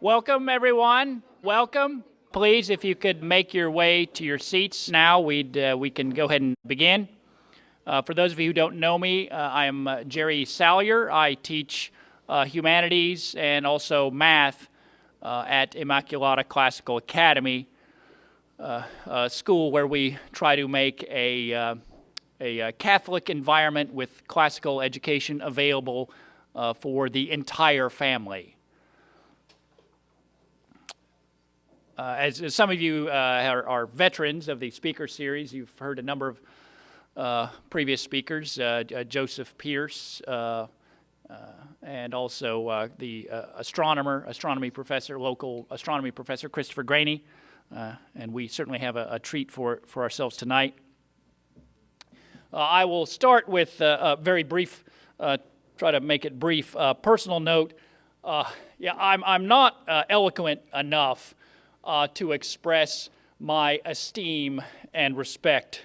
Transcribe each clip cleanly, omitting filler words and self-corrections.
Welcome, everyone. Welcome. Please, if you could make your way to your seats now, we can go ahead and begin. For those of you who don't know me, I am Jerry Salyer. I teach humanities and also math at Immaculata Classical Academy, a school where we try to make a Catholic environment with classical education available for the entire family. As some of you are veterans of the speaker series, you've heard a number of previous speakers, Joseph Pierce, and also the astronomy professor, local astronomy professor Christopher Graney, and we certainly have a treat for ourselves tonight. I will start with a very brief, try to make it brief, personal note. I'm not eloquent enough to express my esteem and respect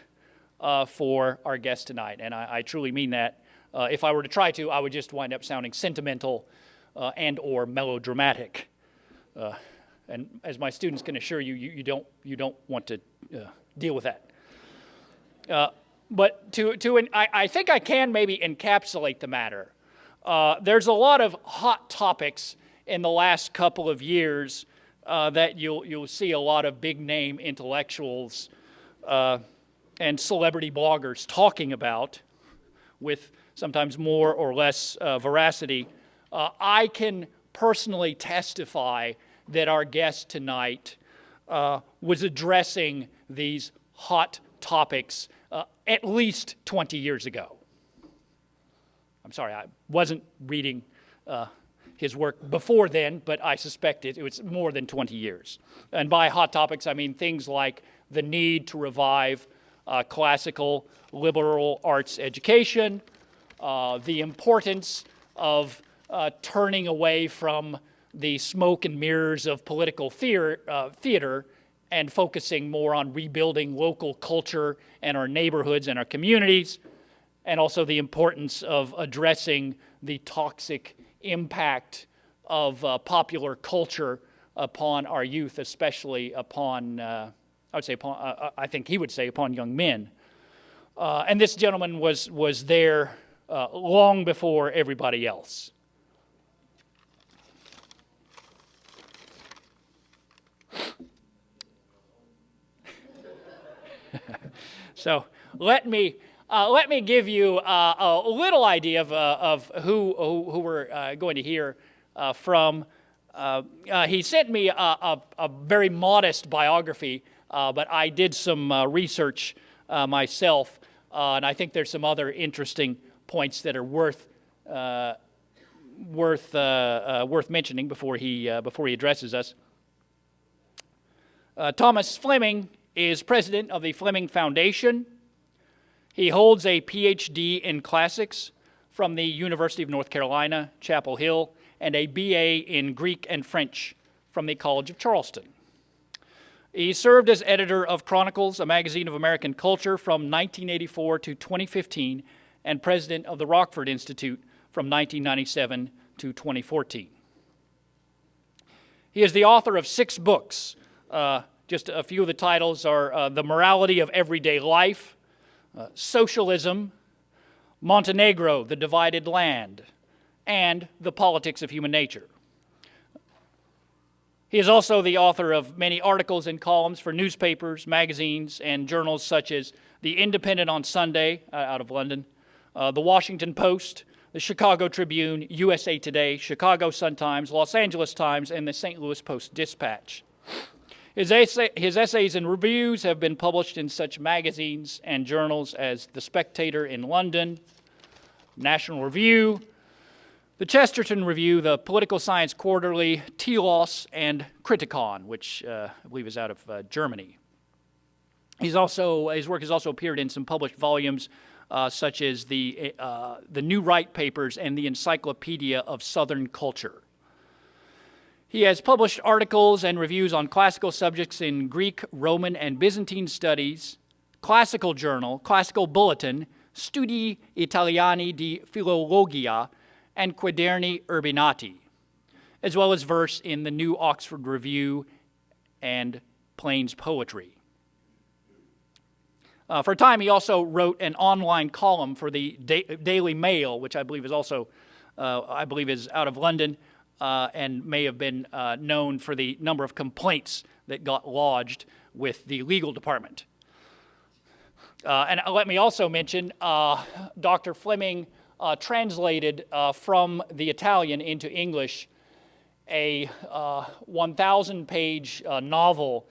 for our guest tonight, and I truly mean that. If I were to try to, I would just wind up sounding sentimental and or melodramatic. And as my students can assure you, you don't want to deal with that. But I think I can maybe encapsulate the matter. There's a lot of hot topics in the last couple of years that you'll see a lot of big name intellectuals and celebrity bloggers talking about, with sometimes more or less veracity. I can personally testify that our guest tonight was addressing these hot topics at least 20 years ago. I'm sorry, I wasn't reading his work before then, but I suspect it was more than 20 years. And by hot topics, I mean things like the need to revive classical liberal arts education, the importance of turning away from the smoke and mirrors of political theater and focusing more on rebuilding local culture and our neighborhoods and our communities, and also the importance of addressing the toxic impact of popular culture upon our youth, especially upon, I think he would say upon young men. And this gentleman was there long before everybody else. So let me give you a little idea of who we're going to hear from. He sent me a very modest biography, but I did some research myself, and I think there's some other interesting points that are worth mentioning before he addresses us. Thomas Fleming is president of the Fleming Foundation. He holds a PhD in classics from the University of North Carolina, Chapel Hill, and a BA in Greek and French from the College of Charleston. He served as editor of Chronicles, a magazine of American culture, from 1984 to 2015, and president of the Rockford Institute from 1997 to 2014. He is the author of 6 books. Just a few of the titles are The Morality of Everyday Life, Socialism, Montenegro, The Divided Land, and The Politics of Human Nature. He is also the author of many articles and columns for newspapers, magazines, and journals such as The Independent on Sunday, out of London, The Washington Post, the Chicago Tribune, USA Today, Chicago Sun-Times, Los Angeles Times, and the St. Louis Post-Dispatch. His essays and reviews have been published in such magazines and journals as The Spectator in London, National Review, the Chesterton Review, the Political Science Quarterly, Telos, and Criticon, which I believe is out of Germany. His work has also appeared in some published volumes such as the New Right Papers and the Encyclopedia of Southern Culture. He has published articles and reviews on classical subjects in Greek, Roman, and Byzantine studies, Classical Journal, Classical Bulletin, Studi Italiani di Filologia, and Quaderni Urbinati. as well as verse in the New Oxford Review and Plains Poetry. For a time, he also wrote an online column for the Daily Mail, which I believe is also, is out of London, and may have been known for the number of complaints that got lodged with the legal department. And let me also mention, Dr. Fleming translated from the Italian into English a 1,000-page novel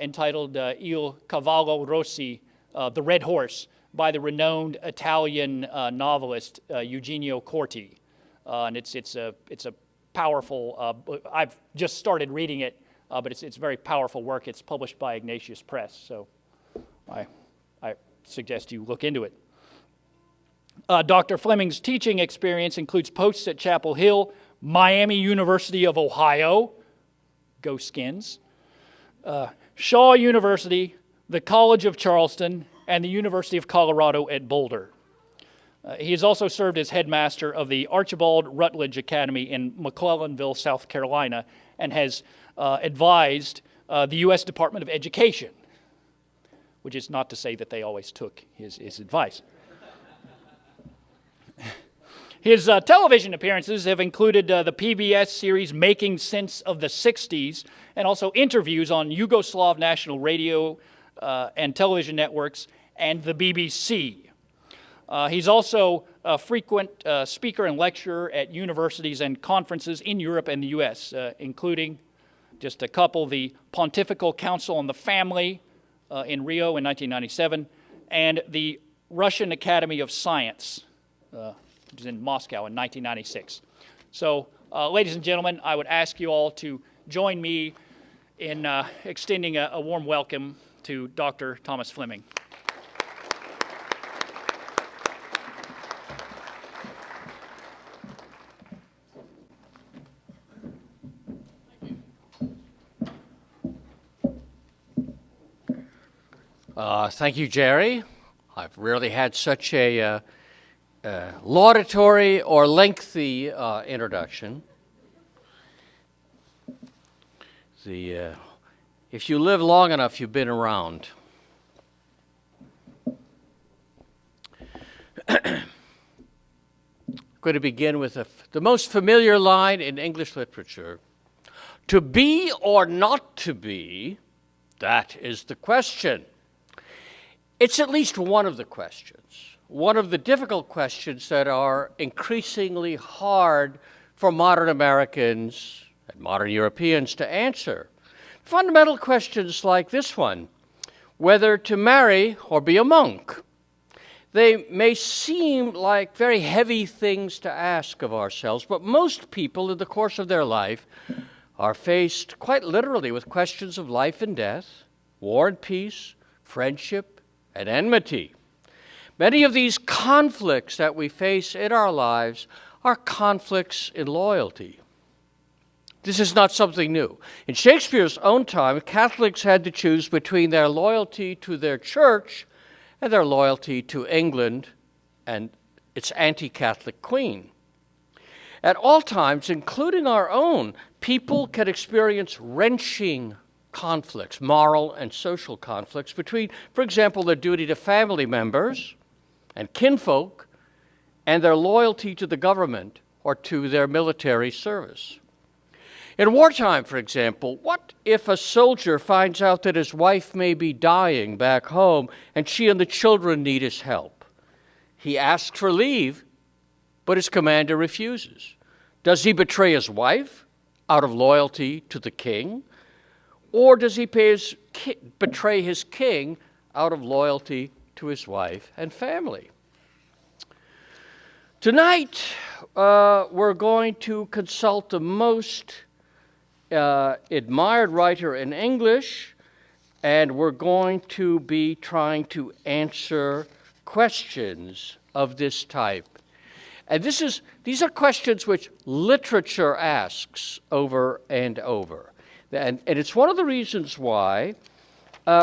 entitled Il Cavallo Rossi, The Red Horse, by the renowned Italian novelist Eugenio Corti. And it's a powerful, I've just started reading it, but it's very powerful work. It's published by Ignatius Press, so I suggest you look into it. Dr. Fleming's teaching experience includes posts at Chapel Hill, Miami University of Ohio, go Skins, Shaw University, the College of Charleston, and the University of Colorado at Boulder. He has also served as headmaster of the Archibald Rutledge Academy in McClellanville, South Carolina, and has advised the U.S. Department of Education, which is not to say that they always took his advice. His television appearances have included the PBS series Making Sense of the 60s, and also interviews on Yugoslav National Radio and television networks and the BBC. He's also a frequent speaker and lecturer at universities and conferences in Europe and the U.S., including just a couple, the Pontifical Council on the Family in Rio in 1997, and the Russian Academy of Science, which is in Moscow in 1996. So, ladies and gentlemen, I would ask you all to join me in extending a warm welcome to Dr. Thomas Fleming. Thank you, Jerry. I've rarely had such a laudatory or lengthy introduction. If you live long enough, you've been around. I'm going to begin with the most familiar line in English literature. To be or not to be, that is the question. It's at least one of the questions, one of the difficult questions that are increasingly hard for modern Americans and modern Europeans to answer. Fundamental questions like this one, whether to marry or be a monk. They may seem like very heavy things to ask of ourselves, but most people in the course of their life are faced quite literally with questions of life and death, war and peace, friendship, and enmity. Many of these conflicts that we face in our lives are conflicts in loyalty. This is not something new. In Shakespeare's own time, Catholics had to choose between their loyalty to their church and their loyalty to England and its anti-Catholic queen. At all times, including our own, people can experience wrenching conflicts, moral and social conflicts between, for example, their duty to family members and kinfolk and their loyalty to the government or to their military service. In wartime, for example, what if a soldier finds out that his wife may be dying back home and she and the children need his help? He asks for leave, but his commander refuses. Does he betray his wife out of loyalty to the king? Or does he betray his king out of loyalty to his wife and family? Tonight, we're going to consult the most admired writer in English, and we're going to be trying to answer questions of this type. And these are questions which literature asks over and over. And it's one of the reasons why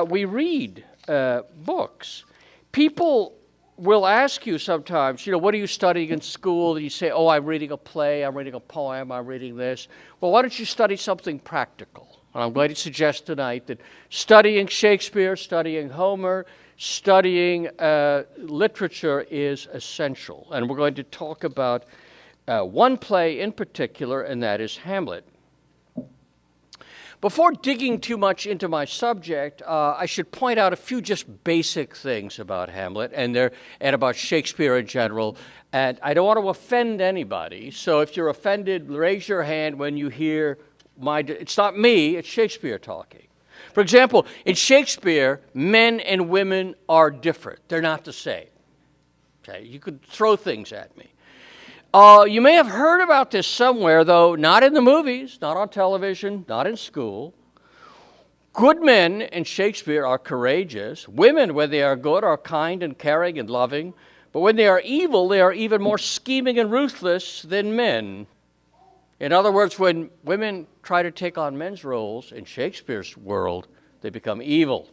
we read books. People we'll ask you sometimes, what are you studying in school? And you say, oh, I'm reading a play, I'm reading a poem, I'm reading this. Well, why don't you study something practical? And I'm going to suggest tonight that studying Shakespeare, studying Homer, studying literature is essential. And we're going to talk about one play in particular, and that is Hamlet. Before digging too much into my subject, I should point out a few just basic things about Hamlet and about Shakespeare in general. And I don't want to offend anybody, so if you're offended, raise your hand when you hear it's not me, it's Shakespeare talking. For example, in Shakespeare, men and women are different. They're not the same. Okay, you could throw things at me. You may have heard about this somewhere, though not in the movies, not on television, not in school. Good men in Shakespeare are courageous. Women, when they are good, are kind and caring and loving. But when they are evil, they are even more scheming and ruthless than men. In other words, when women try to take on men's roles in Shakespeare's world, they become evil.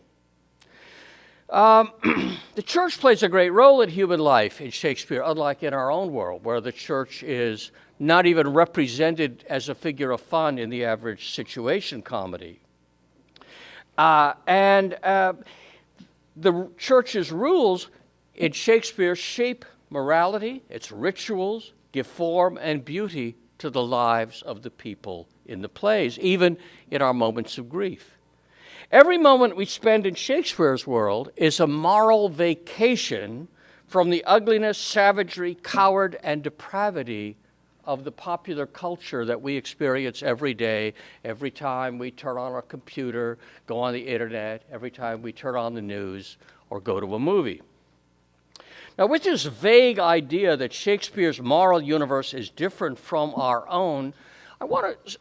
The church plays a great role in human life in Shakespeare, unlike in our own world, where the church is not even represented as a figure of fun in the average situation comedy. The church's rules in Shakespeare shape morality, its rituals, give form and beauty to the lives of the people in the plays, even in our moments of grief. Every moment we spend in Shakespeare's world is a moral vacation from the ugliness, savagery, coward, and depravity of the popular culture that we experience every day, every time we turn on our computer, go on the internet, every time we turn on the news, or go to a movie. Now, with this vague idea that Shakespeare's moral universe is different from our own, I want to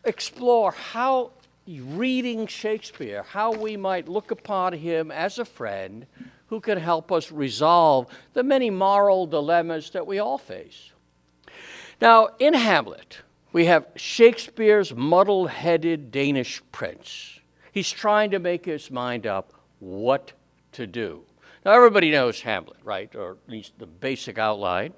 explore how reading Shakespeare, how we might look upon him as a friend who can help us resolve the many moral dilemmas that we all face. Now, in Hamlet, we have Shakespeare's muddle-headed Danish prince. He's trying to make his mind up what to do. Now, everybody knows Hamlet, right? Or at least the basic outline.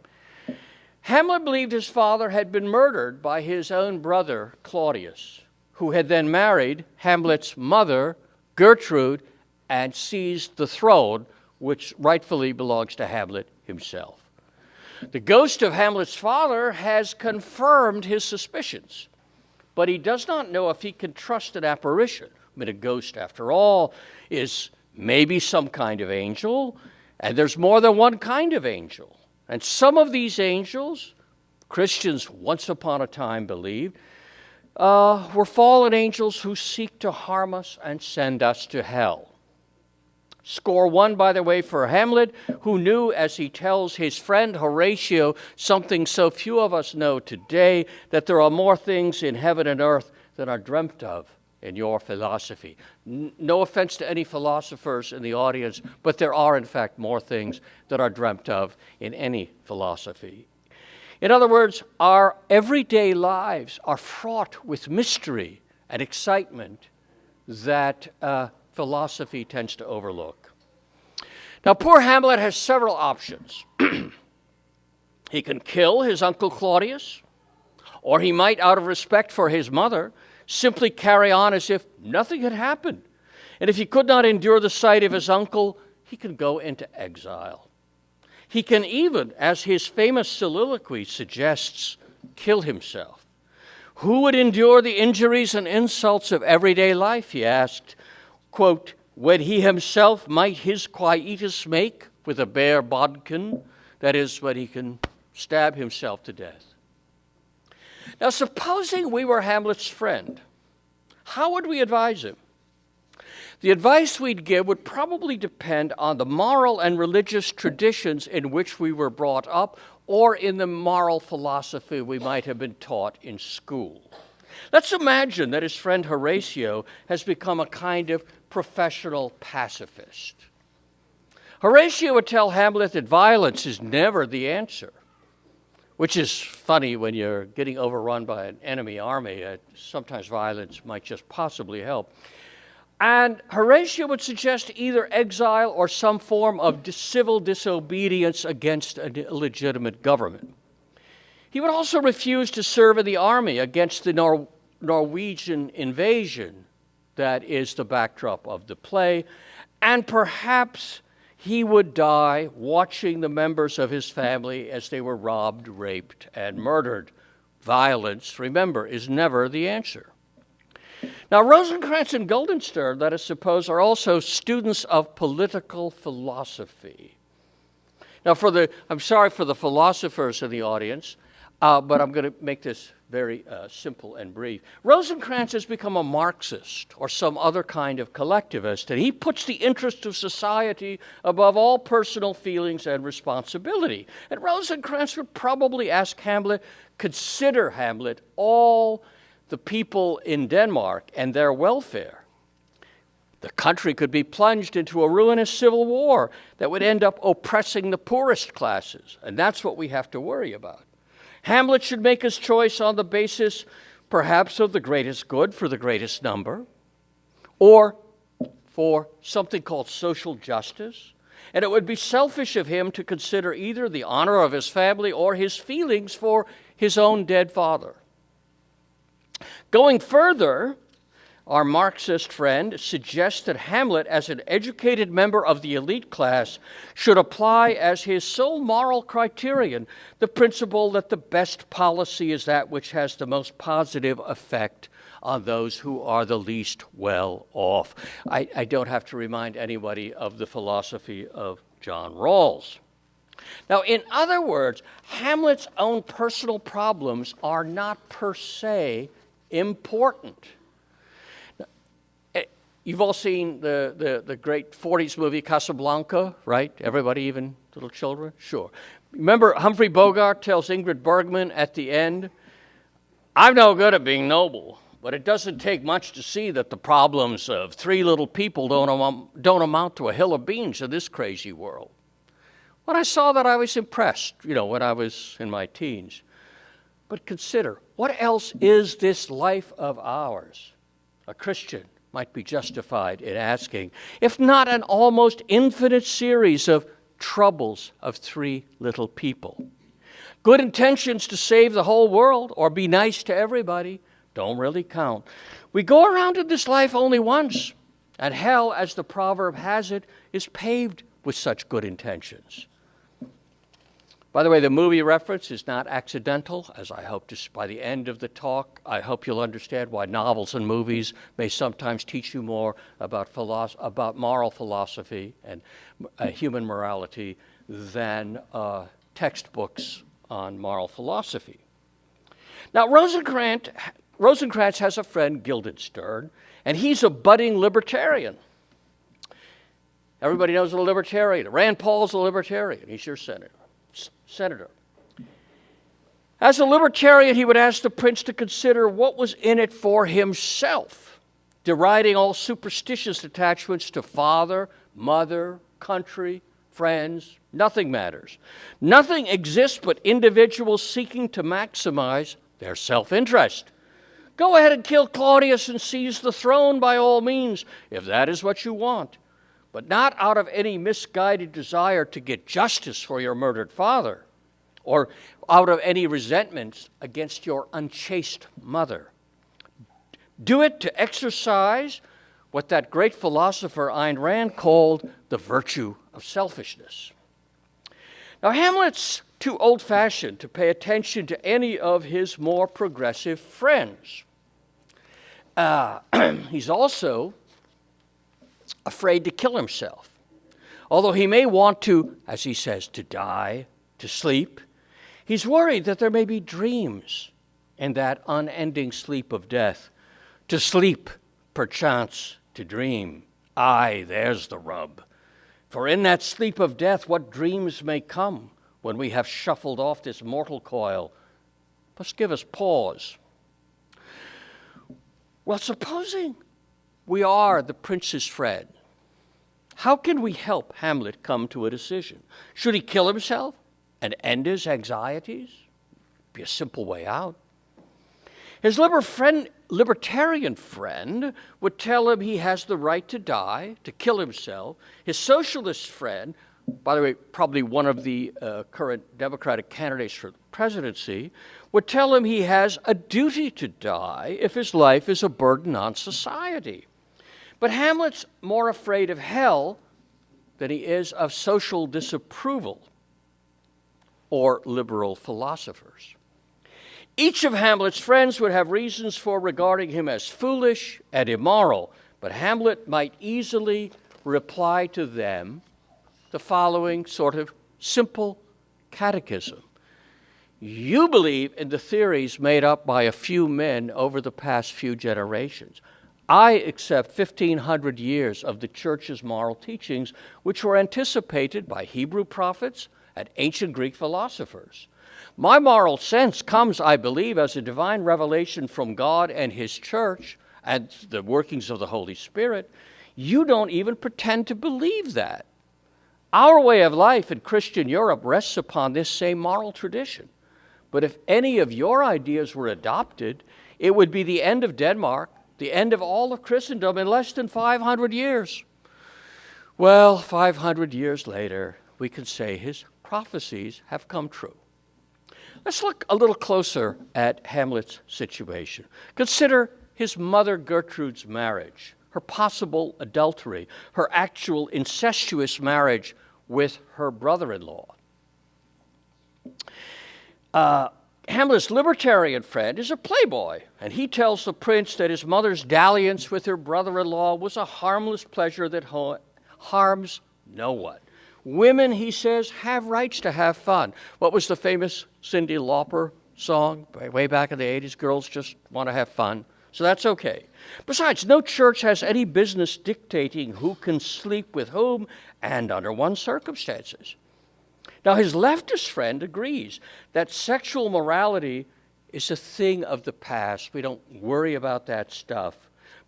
Hamlet believed his father had been murdered by his own brother, Claudius, who had then married Hamlet's mother, Gertrude, and seized the throne, which rightfully belongs to Hamlet himself. The ghost of Hamlet's father has confirmed his suspicions, but he does not know if he can trust an apparition. I mean, a ghost, after all, is maybe some kind of angel, and there's more than one kind of angel. And some of these angels, Christians once upon a time believed, were fallen angels who seek to harm us and send us to hell. Score one, by the way, for Hamlet, who knew, as he tells his friend Horatio, something so few of us know today, that there are more things in heaven and earth than are dreamt of in your philosophy. No offense to any philosophers in the audience, but there are, in fact, more things that are dreamt of in any philosophy. In other words, our everyday lives are fraught with mystery and excitement that philosophy tends to overlook. Now, poor Hamlet has several options. He can kill his uncle Claudius, or he might, out of respect for his mother, simply carry on as if nothing had happened. And if he could not endure the sight of his uncle, he can go into exile. He can even, as his famous soliloquy suggests, kill himself. Who would endure the injuries and insults of everyday life, he asked, quote, when he himself might his quietus make with a bare bodkin, that is, when he can stab himself to death. Now, supposing we were Hamlet's friend, how would we advise him? The advice we'd give would probably depend on the moral and religious traditions in which we were brought up, or in the moral philosophy we might have been taught in school. Let's imagine that his friend Horatio has become a kind of professional pacifist. Horatio would tell Hamlet that violence is never the answer, which is funny when you're getting overrun by an enemy army. Sometimes violence might just possibly help. And Horatio would suggest either exile or some form of civil disobedience against an illegitimate government. He would also refuse to serve in the army against the Norwegian invasion that is the backdrop of the play, and perhaps he would die watching the members of his family as they were robbed, raped, and murdered. Violence, remember, is never the answer. Now, Rosencrantz and Guildenstern, let us suppose, are also students of political philosophy. Now, I'm sorry for the philosophers in the audience, but I'm going to make this very simple and brief. Rosencrantz has become a Marxist or some other kind of collectivist, and he puts the interest of society above all personal feelings and responsibility. And Rosencrantz would probably ask Hamlet, consider, Hamlet, all the people in Denmark and their welfare. The country could be plunged into a ruinous civil war that would end up oppressing the poorest classes, and that's what we have to worry about. Hamlet should make his choice on the basis, perhaps, of the greatest good for the greatest number, or for something called social justice, and it would be selfish of him to consider either the honor of his family or his feelings for his own dead father. Going further, our Marxist friend suggests that Hamlet, as an educated member of the elite class, should apply as his sole moral criterion the principle that the best policy is that which has the most positive effect on those who are the least well off. I don't have to remind anybody of the philosophy of John Rawls. Now, in other words, Hamlet's own personal problems are not per se important. You've all seen the great 40s movie Casablanca, right? Everybody, even little children? Sure. Remember Humphrey Bogart tells Ingrid Bergman at the end, I'm no good at being noble, but it doesn't take much to see that the problems of three little people don't amount to a hill of beans in this crazy world. When I saw that, I was impressed, when I was in my teens. But consider, what else is this life of ours? A Christian might be justified in asking, if not an almost infinite series of troubles of three little people. Good intentions to save the whole world or be nice to everybody don't really count. We go around in this life only once, and hell, as the proverb has it, is paved with such good intentions. By the way, the movie reference is not accidental, as I hope by the end of the talk, I hope you'll understand why novels and movies may sometimes teach you more about moral philosophy and human morality than textbooks on moral philosophy. Now, Rosencrantz has a friend, Guildenstern, and he's a budding libertarian. Everybody knows a libertarian. Rand Paul's a libertarian. He's your senator. As a libertarian, he would ask the prince to consider what was in it for himself, deriding all superstitious attachments to father, mother, country, friends. Nothing matters. Nothing exists but individuals seeking to maximize their self-interest. Go ahead and kill Claudius and seize the throne by all means, if that is what you want, but not out of any misguided desire to get justice for your murdered father, or out of any resentment against your unchaste mother. Do it to exercise what that great philosopher Ayn Rand called the virtue of selfishness. Now, Hamlet's too old-fashioned to pay attention to any of his more progressive friends. He's also afraid to kill himself. Although he may want to, as he says, to die, to sleep, he's worried that there may be dreams in that unending sleep of death. To sleep, perchance, to dream. Aye, there's the rub. For in that sleep of death, what dreams may come when we have shuffled off this mortal coil? Must give us pause. Well, supposing we are the prince's friend, how can we help Hamlet come to a decision? Should he kill himself and end his anxieties? Be a simple way out. His libertarian friend would tell him he has the right to die, to kill himself. His socialist friend, by the way, probably one of the current Democratic candidates for the presidency, would tell him he has a duty to die if his life is a burden on society. But Hamlet's more afraid of hell than he is of social disapproval or liberal philosophers. Each of Hamlet's friends would have reasons for regarding him as foolish and immoral, but Hamlet might easily reply to them the following sort of simple catechism. You believe in the theories made up by a few men over the past few generations. I accept 1,500 years of the Church's moral teachings, which were anticipated by Hebrew prophets and ancient Greek philosophers. My moral sense comes, I believe, as a divine revelation from God and His Church and the workings of the Holy Spirit. You don't even pretend to believe that. Our way of life in Christian Europe rests upon this same moral tradition. But if any of your ideas were adopted, it would be the end of Denmark, the end of all of Christendom in less than 500 years. Well, 500 years later, we can say his prophecies have come true. Let's look a little closer at Hamlet's situation. Consider his mother Gertrude's marriage, her possible adultery, her actual incestuous marriage with her brother-in-law. Hamlet's libertarian friend is a playboy, and he tells the prince that his mother's dalliance with her brother-in-law was a harmless pleasure that harms no one. Women, he says, have rights to have fun. What was the famous Cyndi Lauper song way back in the 80s? Girls just want to have fun. So that's okay. Besides, no church has any business dictating who can sleep with whom and under what circumstances. Now, his leftist friend agrees that sexual morality is a thing of the past. We don't worry about that stuff.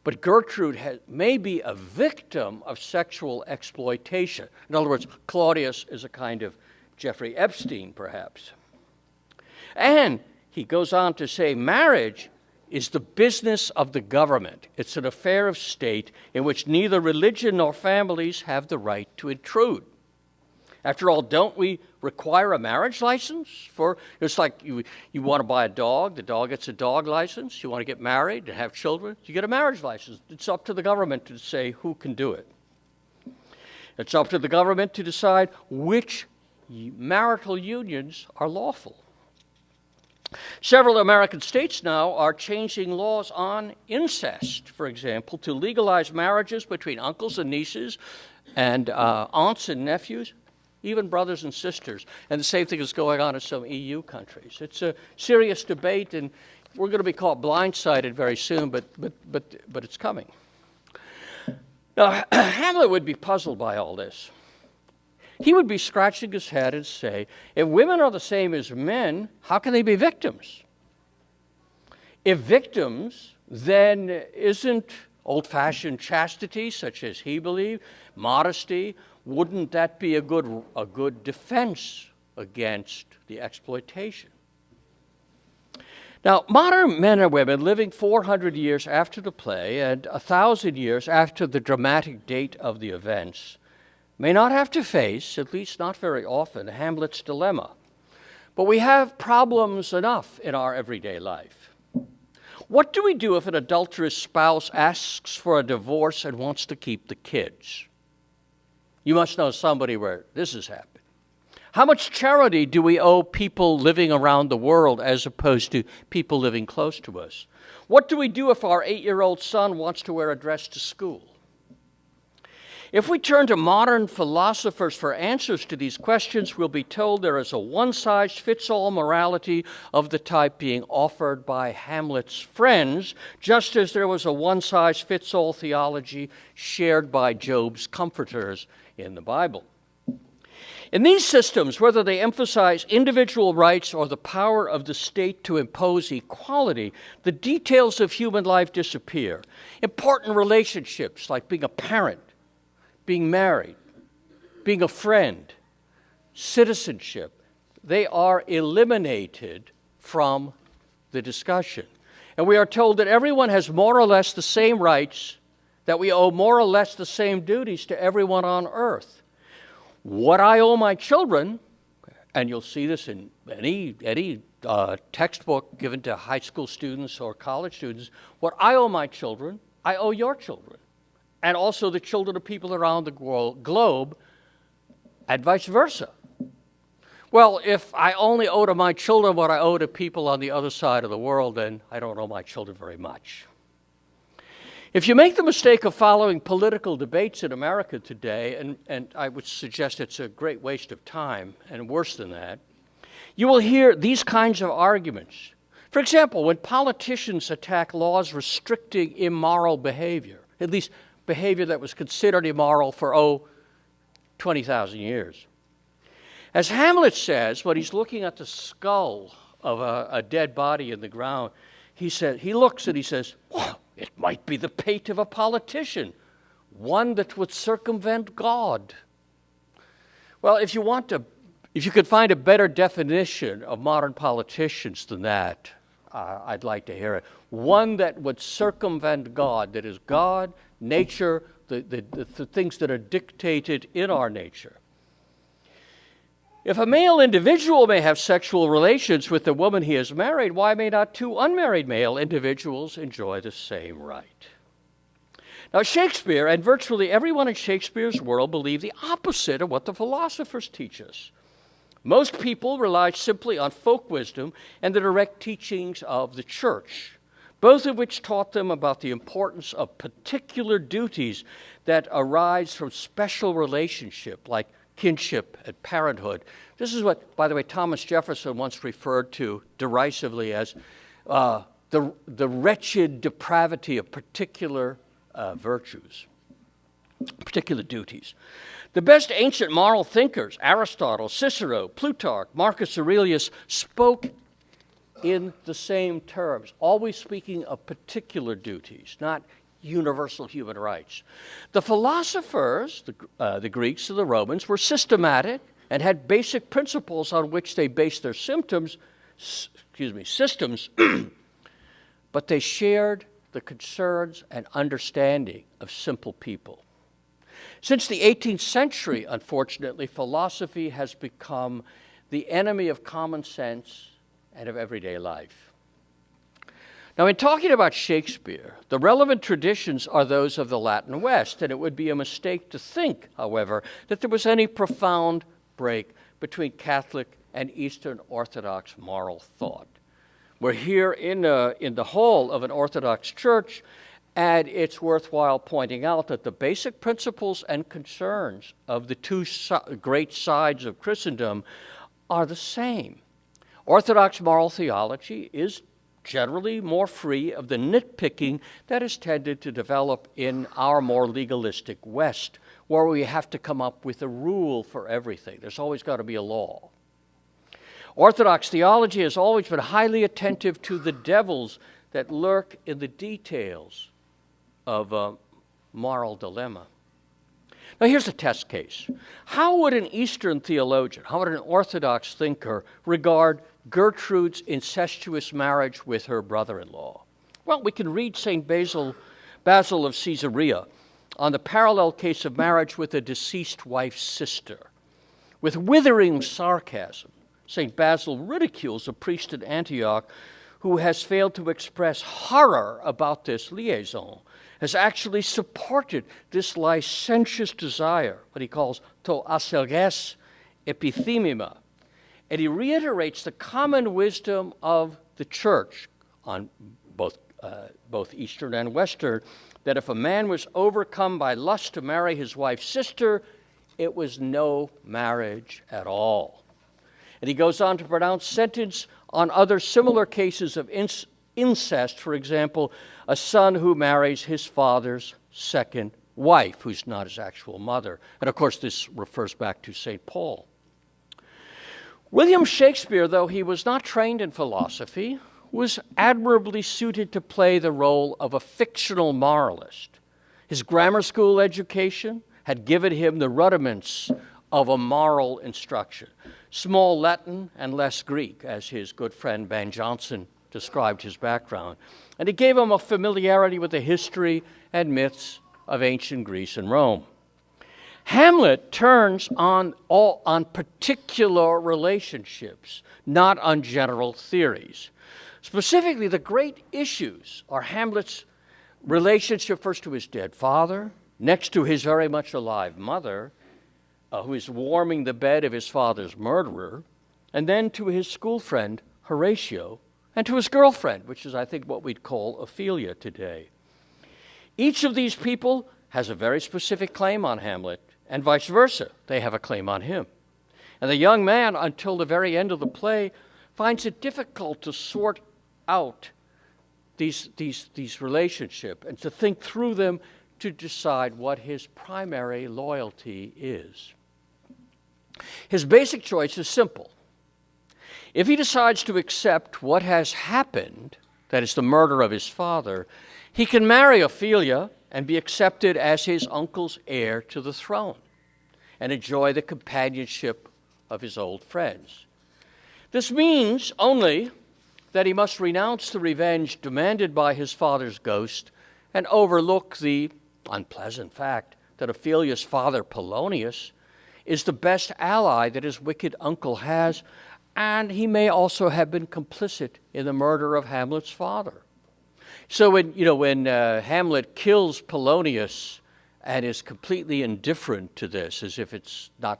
But Gertrude may be a victim of sexual exploitation. In other words, Claudius is a kind of Jeffrey Epstein, perhaps. And he goes on to say, marriage is the business of the government. It's an affair of state in which neither religion nor families have the right to intrude. After all, don't we require a marriage license for, it's like you want to buy a dog, the dog gets a dog license. You want to get married and have children, you get a marriage license. It's up to the government to say who can do it. It's up to the government to decide which marital unions are lawful. Several American states now are changing laws on incest, for example, to legalize marriages between uncles and nieces and aunts and nephews, even brothers and sisters. And the same thing is going on in some EU countries. It's a serious debate, and we're going to be caught blindsided very soon, but it's coming. Now, Hamlet would be puzzled by all this. He would be scratching his head and say, if women are the same as men, how can they be victims? If victims, then isn't old-fashioned chastity, such as he believed, modesty, wouldn't that be a good defense against the exploitation? Now, modern men and women living 400 years after the play and 1,000 years after the dramatic date of the events may not have to face, at least not very often, Hamlet's dilemma. But we have problems enough in our everyday life. What do we do if an adulterous spouse asks for a divorce and wants to keep the kids? You must know somebody where this has happened. How much charity do we owe people living around the world as opposed to people living close to us? What do we do if our 8-year-old son wants to wear a dress to school? If we turn to modern philosophers for answers to these questions, we'll be told there is a one-size-fits-all morality of the type being offered by Hamlet's friends, just as there was a one-size-fits-all theology shared by Job's comforters in the Bible. In these systems, whether they emphasize individual rights or the power of the state to impose equality, the details of human life disappear. Important relationships like being a parent, being married, being a friend, citizenship, they are eliminated from the discussion. And we are told that everyone has more or less the same rights, that we owe more or less the same duties to everyone on earth. What I owe my children, and you'll see this in any textbook given to high school students or college students, what I owe my children, I owe your children, and also the children of people around the globe, and vice versa. Well, if I only owe to my children what I owe to people on the other side of the world, then I don't owe my children very much. If you make the mistake of following political debates in America today, and I would suggest it's a great waste of time, and worse than that, you will hear these kinds of arguments. For example, when politicians attack laws restricting immoral behavior, at least behavior that was considered immoral for, 20,000 years. As Hamlet says, when he's looking at the skull of a dead body in the ground, he looks and he says, "Well, it might be the pate of a politician, one that would circumvent God." Well, if you could find a better definition of modern politicians than that, I'd like to hear it. One that would circumvent God, that is God, nature, the things that are dictated in our nature. If a male individual may have sexual relations with the woman he has married, why may not two unmarried male individuals enjoy the same right? Now, Shakespeare and virtually everyone in Shakespeare's world believe the opposite of what the philosophers teach us. Most people rely simply on folk wisdom and the direct teachings of the church, both of which taught them about the importance of particular duties that arise from special relationship, like kinship and parenthood. This is what, by the way, Thomas Jefferson once referred to derisively as the wretched depravity of particular virtues, particular duties. The best ancient moral thinkers, Aristotle, Cicero, Plutarch, Marcus Aurelius, spoke in the same terms, always speaking of particular duties, not universal human rights. The philosophers, the Greeks and the Romans, were systematic and had basic principles on which they based their systems, but they shared the concerns and understanding of simple people. Since the 18th century, unfortunately, philosophy has become the enemy of common sense and of everyday life. Now, in talking about Shakespeare, the relevant traditions are those of the Latin West, and it would be a mistake to think, however, that there was any profound break between Catholic and Eastern Orthodox moral thought. We're here in the hall of an Orthodox church, and it's worthwhile pointing out that the basic principles and concerns of the two great sides of Christendom are the same. Orthodox moral theology is generally more free of the nitpicking that has tended to develop in our more legalistic West, where we have to come up with a rule for everything. There's always got to be a law. Orthodox theology has always been highly attentive to the devils that lurk in the details of a moral dilemma. Now, here's a test case. How would an Eastern theologian, how would an Orthodox thinker regard Gertrude's incestuous marriage with her brother-in-law? Well, we can read St. Basil of Caesarea on the parallel case of marriage with a deceased wife's sister. With withering sarcasm, St. Basil ridicules a priest at Antioch who has failed to express horror about this liaison, has actually supported this licentious desire, what he calls to aselges epithemima. And he reiterates the common wisdom of the church on both Eastern and Western, that if a man was overcome by lust to marry his wife's sister, it was no marriage at all. And he goes on to pronounce sentence on other similar cases of incest, for example, a son who marries his father's second wife, who's not his actual mother. And of course, this refers back to St. Paul. William Shakespeare, though he was not trained in philosophy, was admirably suited to play the role of a fictional moralist. His grammar school education had given him the rudiments of a moral instruction. Small Latin and less Greek, as his good friend Ben Jonson described his background. And he gave him a familiarity with the history and myths of ancient Greece and Rome. Hamlet turns on particular relationships, not on general theories. Specifically, the great issues are Hamlet's relationship first to his dead father, next to his very much alive mother, who is warming the bed of his father's murderer, and then to his school friend, Horatio, and to his girlfriend, which is, I think, what we'd call Ophelia today. Each of these people has a very specific claim on Hamlet, and vice versa. They have a claim on him. And the young man, until the very end of the play, finds it difficult to sort out these relationships and to think through them to decide what his primary loyalty is. His basic choice is simple. If he decides to accept what has happened, that is the murder of his father, he can marry Ophelia and be accepted as his uncle's heir to the throne and enjoy the companionship of his old friends. This means only that he must renounce the revenge demanded by his father's ghost and overlook the unpleasant fact that Ophelia's father, Polonius, is the best ally that his wicked uncle has, and he may also have been complicit in the murder of Hamlet's father. So when Hamlet kills Polonius and is completely indifferent to this, as if it's not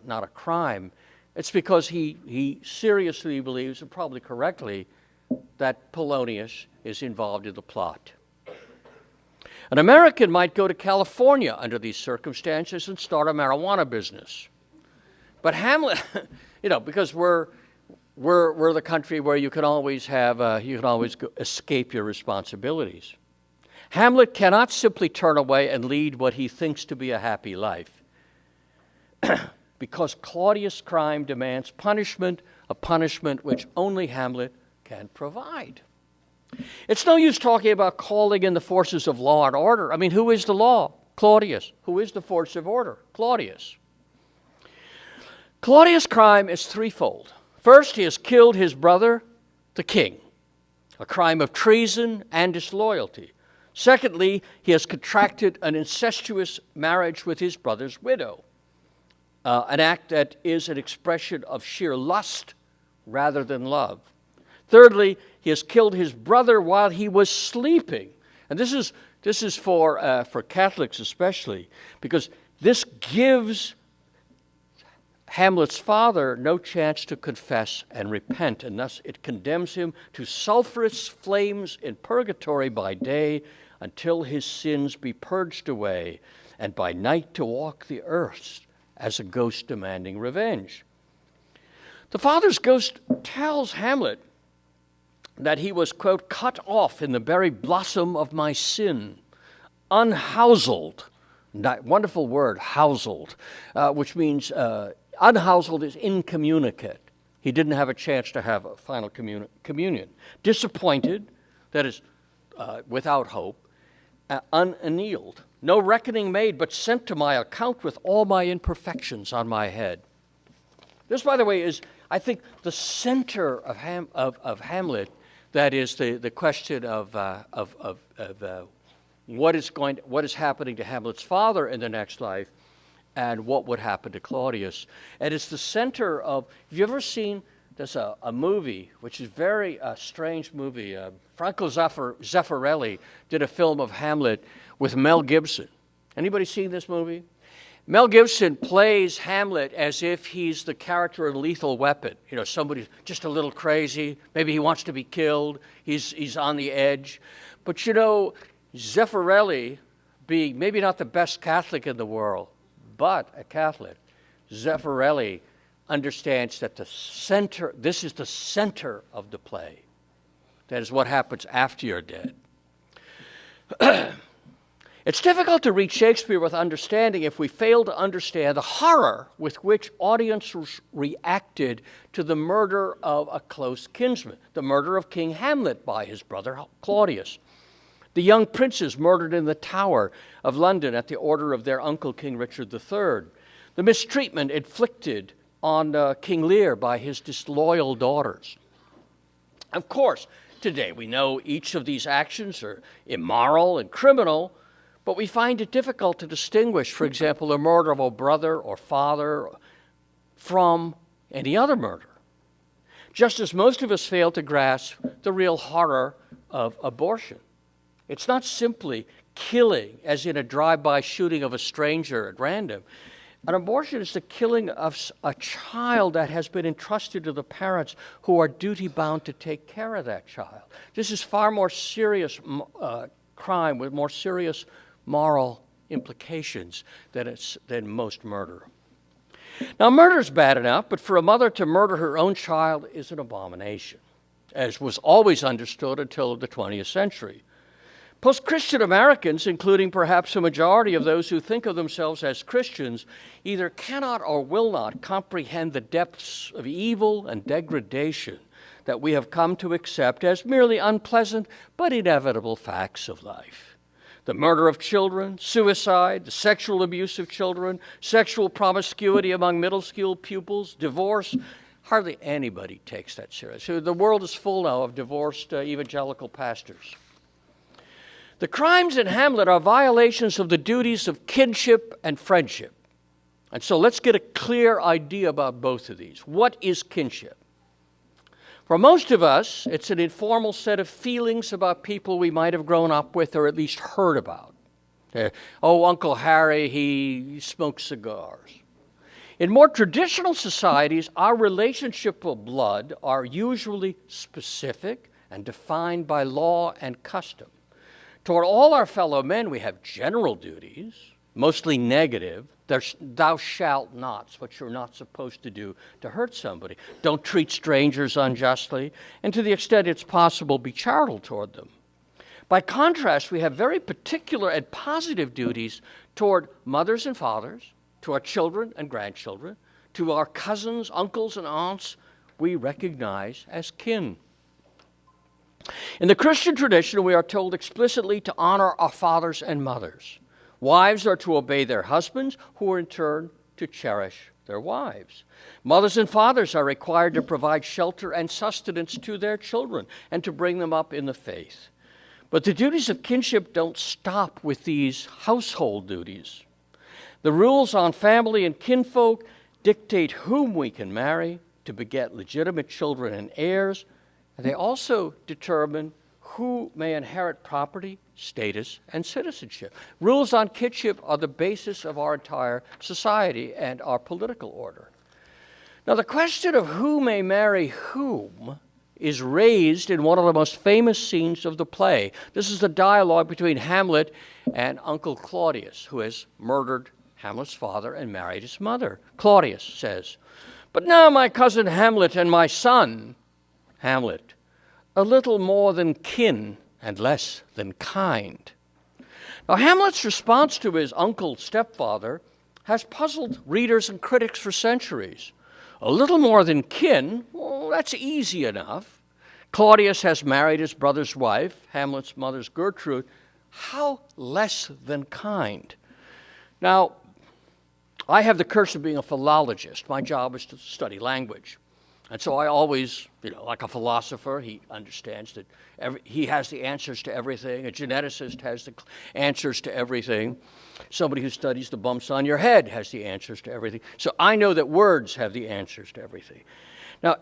a crime, it's because he seriously believes, and probably correctly, that Polonius is involved in the plot. An American might go to California under these circumstances and start a marijuana business. But Hamlet, because we're the country where you can always escape your responsibilities. Hamlet cannot simply turn away and lead what he thinks to be a happy life, because Claudius Crime demands punishment, a punishment which only Hamlet can provide. It's no use talking about calling in the forces of law and order. I mean, who is the law? Claudius. Who is the force of order? Claudius. Claudius' crime is threefold. First, he has killed his brother, the king, a crime of treason and disloyalty. Secondly, he has contracted an incestuous marriage with his brother's widow, an act that is an expression of sheer lust rather than love. Thirdly, he has killed his brother while he was sleeping. And this is for Catholics especially, because this gives Hamlet's father no chance to confess and repent, and thus it condemns him to sulphurous flames in purgatory by day until his sins be purged away, and by night to walk the earth as a ghost demanding revenge. The father's ghost tells Hamlet that he was, quote, cut off in the very blossom of my sin, unhouselled. That wonderful word, houselled, which means unhouselled is incommunicate. He didn't have a chance to have a final communion. Disappointed, that is, without hope, unannealed. No reckoning made, but sent to my account with all my imperfections on my head. This, by the way, is, I think, the center of Hamlet. That is the question of what is happening to Hamlet's father in the next life, and what would happen to Claudius. And it's the center of. Have you ever seen? There's a movie which is very strange movie. Franco Zeffirelli did a film of Hamlet with Mel Gibson. Anybody seen this movie? Mel Gibson plays Hamlet as if he's the character in Lethal Weapon. Somebody just a little crazy. Maybe he wants to be killed. He's on the edge. But Zeffirelli, being maybe not the best Catholic in the world, but a Catholic, Zeffirelli understands that this is the center of the play. That is what happens after you're dead. It's difficult to read Shakespeare with understanding if we fail to understand the horror with which audiences reacted to the murder of a close kinsman, the murder of King Hamlet by his brother Claudius, the young princes murdered in the Tower of London at the order of their uncle King Richard III, the mistreatment inflicted on King Lear by his disloyal daughters. Of course, Today, we know each of these actions are immoral and criminal, but we find it difficult to distinguish, for example, the murder of a brother or father from any other murder. Just as most of us fail to grasp the real horror of abortion. It's not simply killing, as in a drive-by shooting of a stranger at random. An abortion is the killing of a child that has been entrusted to the parents who are duty-bound to take care of that child. This is far more serious crime with more serious moral implications than most murder. Now, murder's bad enough, but for a mother to murder her own child is an abomination, as was always understood until the 20th century. Post-Christian Americans, including perhaps a majority of those who think of themselves as Christians, either cannot or will not comprehend the depths of evil and degradation that we have come to accept as merely unpleasant but inevitable facts of life. The murder of children, suicide, the sexual abuse of children, sexual promiscuity among middle school pupils, divorce. Hardly anybody takes that seriously. The world is full now of divorced evangelical pastors. The crimes in Hamlet are violations of the duties of kinship and friendship. And so let's get a clear idea about both of these. What is kinship? For most of us, it's an informal set of feelings about people we might have grown up with or at least heard about. Oh, Uncle Harry, he smokes cigars. In more traditional societies, our relationship of blood are usually specific and defined by law and custom. Toward all our fellow men, we have general duties, mostly negative. There's thou shalt nots, what you're not supposed to do to hurt somebody. Don't treat strangers unjustly, and to the extent it's possible, be charitable toward them. By contrast, we have very particular and positive duties toward mothers and fathers, to our children and grandchildren, to our cousins, uncles, and aunts we recognize as kin. In the Christian tradition, we are told explicitly to honor our fathers and mothers. Wives are to obey their husbands, who are in turn to cherish their wives. Mothers and fathers are required to provide shelter and sustenance to their children and to bring them up in the faith. But the duties of kinship don't stop with these household duties. The rules on family and kinfolk dictate whom we can marry to beget legitimate children and heirs, and they also determine who may inherit property, status, and citizenship. Rules on kinship are the basis of our entire society and our political order. Now, the question of who may marry whom is raised in one of the most famous scenes of the play. This is the dialogue between Hamlet and Uncle Claudius, who has murdered Hamlet's father and married his mother. Claudius says, "But now my cousin Hamlet and my son, Hamlet, a little more than kin and less than kind." Now, Hamlet's response to his uncle's stepfather has puzzled readers and critics for centuries. A little more than kin, well, that's easy enough. Claudius has married his brother's wife, Hamlet's mother's Gertrude. How less than kind? Now, I have the curse of being a philologist. My job is to study language. And so I always, like a philosopher, he understands that he has the answers to everything. A geneticist has the answers to everything. Somebody who studies the bumps on your head has the answers to everything. So I know that words have the answers to everything. Now,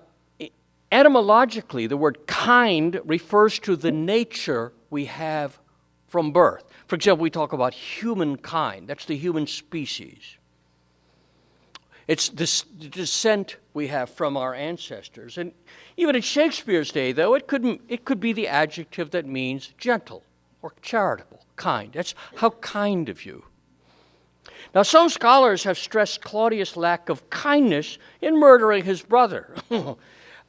etymologically, the word kind refers to the nature we have from birth. For example, we talk about humankind. That's the human species. It's this descent we have from our ancestors. And even in Shakespeare's day, though, it could be the adjective that means gentle or charitable, kind. That's how kind of you. Now, some scholars have stressed Claudius' lack of kindness in murdering his brother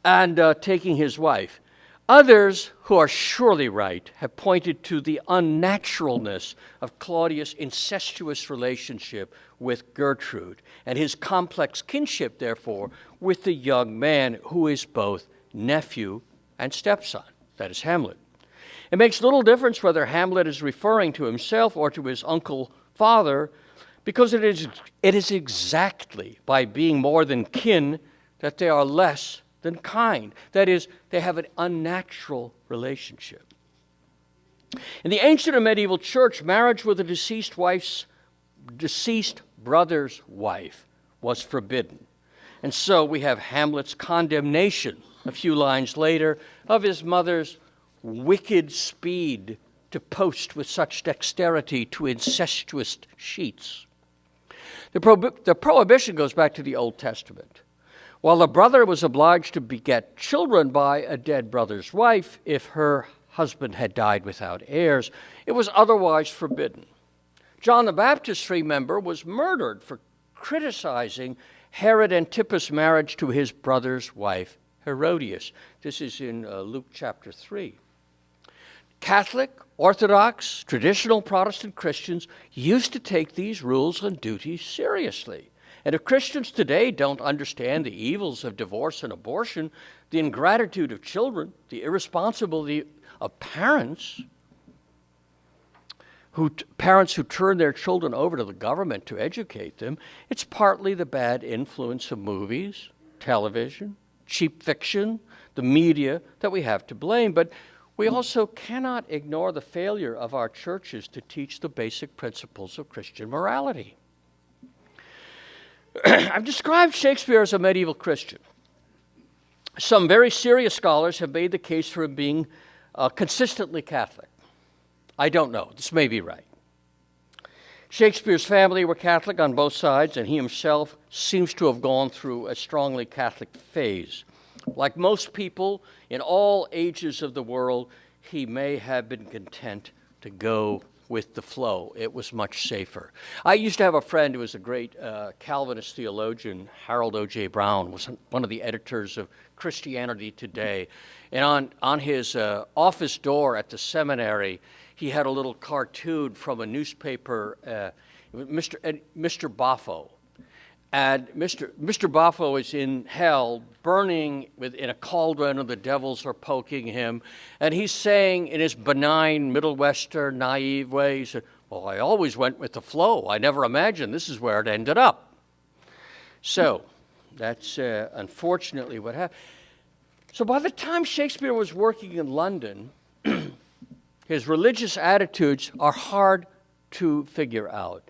and taking his wife. Others, who are surely right, have pointed to the unnaturalness of Claudius' incestuous relationship with Gertrude and his complex kinship, therefore, with the young man who is both nephew and stepson, that is Hamlet. It makes little difference whether Hamlet is referring to himself or to his uncle father, because it is exactly by being more than kin that they are less than kind. That is, they have an unnatural relationship. In the ancient and medieval church, marriage with a deceased brother's wife was forbidden. And so we have Hamlet's condemnation, a few lines later, of his mother's wicked speed to post with such dexterity to incestuous sheets. The prohibition goes back to the Old Testament. While a brother was obliged to beget children by a dead brother's wife if her husband had died without heirs, it was otherwise forbidden. John the Baptist, remember, was murdered for criticizing Herod Antipas' marriage to his brother's wife, Herodias. This is in Luke chapter 3. Catholic, Orthodox, traditional Protestant Christians used to take these rules and duties seriously. And if Christians today don't understand the evils of divorce and abortion, the ingratitude of children, the irresponsibility of parents who turn their children over to the government to educate them, it's partly the bad influence of movies, television, cheap fiction, the media that we have to blame. But we also cannot ignore the failure of our churches to teach the basic principles of Christian morality. I've described Shakespeare as a medieval Christian. Some very serious scholars have made the case for him being consistently Catholic. I don't know. This may be right. Shakespeare's family were Catholic on both sides, and he himself seems to have gone through a strongly Catholic phase. Like most people in all ages of the world, he may have been content to go with the flow. It was much safer. I used to have a friend who was a great Calvinist theologian, Harold O.J. Brown, was one of the editors of Christianity Today. And on his office door at the seminary, he had a little cartoon from a newspaper, Mr. Boffo. And Mr. Boffo is in hell, burning in a cauldron, and the devils are poking him. And he's saying in his benign, Middle Western, naive way, he said, well, I always went with the flow. I never imagined this is where it ended up. So that's unfortunately what happened. So by the time Shakespeare was working in London, his religious attitudes are hard to figure out.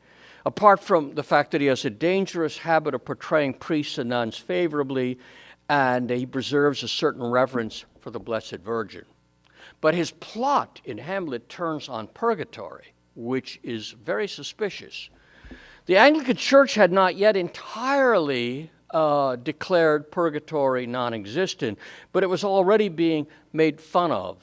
Apart from the fact that he has a dangerous habit of portraying priests and nuns favorably, and he preserves a certain reverence for the Blessed Virgin. But his plot in Hamlet turns on purgatory, which is very suspicious. The Anglican Church had not yet entirely declared purgatory non-existent, but it was already being made fun of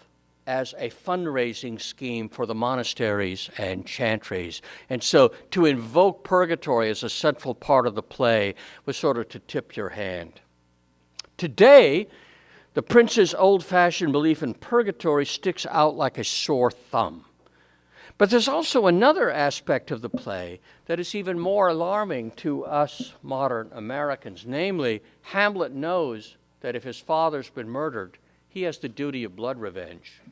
as a fundraising scheme for the monasteries and chantries. And so to invoke purgatory as a central part of the play was sort of to tip your hand. Today, the prince's old-fashioned belief in purgatory sticks out like a sore thumb. But there's also another aspect of the play that is even more alarming to us modern Americans. Namely, Hamlet knows that if his father's been murdered, he has the duty of blood revenge.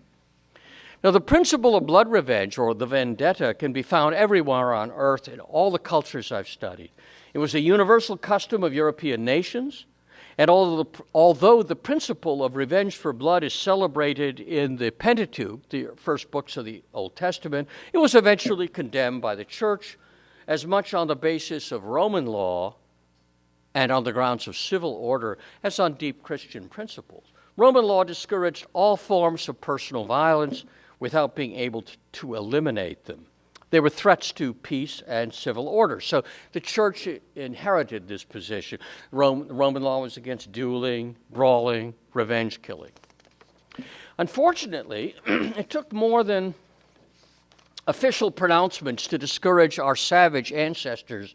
Now, the principle of blood revenge, or the vendetta, can be found everywhere on earth in all the cultures I've studied. It was a universal custom of European nations, and although the principle of revenge for blood is celebrated in the Pentateuch, the first books of the Old Testament, it was eventually condemned by the Church as much on the basis of Roman law and on the grounds of civil order as on deep Christian principles. Roman law discouraged all forms of personal violence without being able to eliminate them. They were threats to peace and civil order. So the Church inherited this position. Roman law was against dueling, brawling, revenge killing. Unfortunately, it took more than official pronouncements to discourage our savage ancestors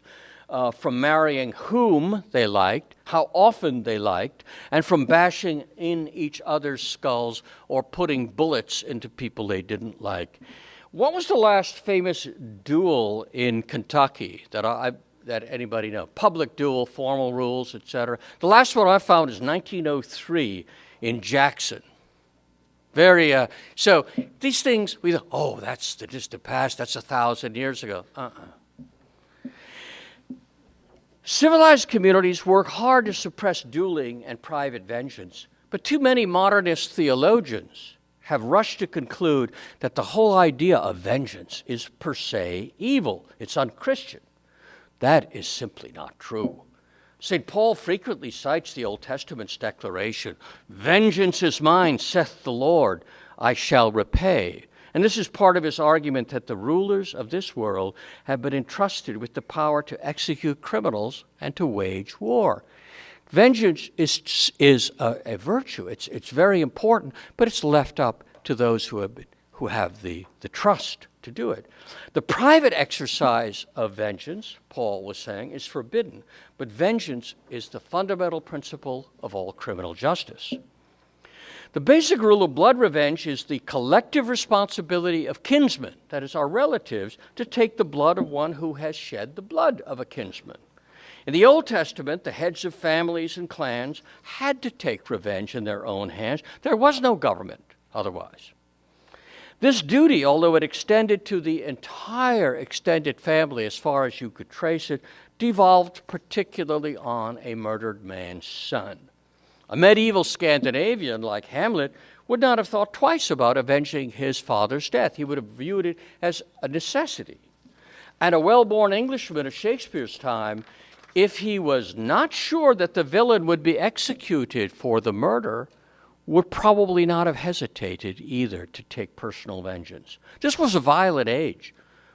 from marrying whom they liked, how often they liked, and from bashing in each other's skulls or putting bullets into people they didn't like. What was the last famous duel in Kentucky that anybody know? Public duel, formal rules, etc. The last one I found is 1903 in Jackson. So these things, we thought, oh, that's the distant past, that's 1,000 years ago. Civilized communities work hard to suppress dueling and private vengeance, but too many modernist theologians have rushed to conclude that the whole idea of vengeance is per se evil. It's unchristian. That is simply not true. St. Paul frequently cites the Old Testament's declaration, "Vengeance is mine, saith the Lord, I shall repay." And this is part of his argument that the rulers of this world have been entrusted with the power to execute criminals and to wage war. Vengeance is a virtue. It's very important, but it's left up to those who have the trust to do it. The private exercise of vengeance, Paul was saying, is forbidden, but vengeance is the fundamental principle of all criminal justice. The basic rule of blood revenge is the collective responsibility of kinsmen, that is, our relatives, to take the blood of one who has shed the blood of a kinsman. In the Old Testament, the heads of families and clans had to take revenge in their own hands. There was no government otherwise. This duty, although it extended to the entire extended family as far as you could trace it, devolved particularly on a murdered man's son. A medieval Scandinavian like Hamlet would not have thought twice about avenging his father's death. He would have viewed it as a necessity. And a well-born Englishman of Shakespeare's time, if he was not sure that the villain would be executed for the murder, would probably not have hesitated either to take personal vengeance. This was a violent age,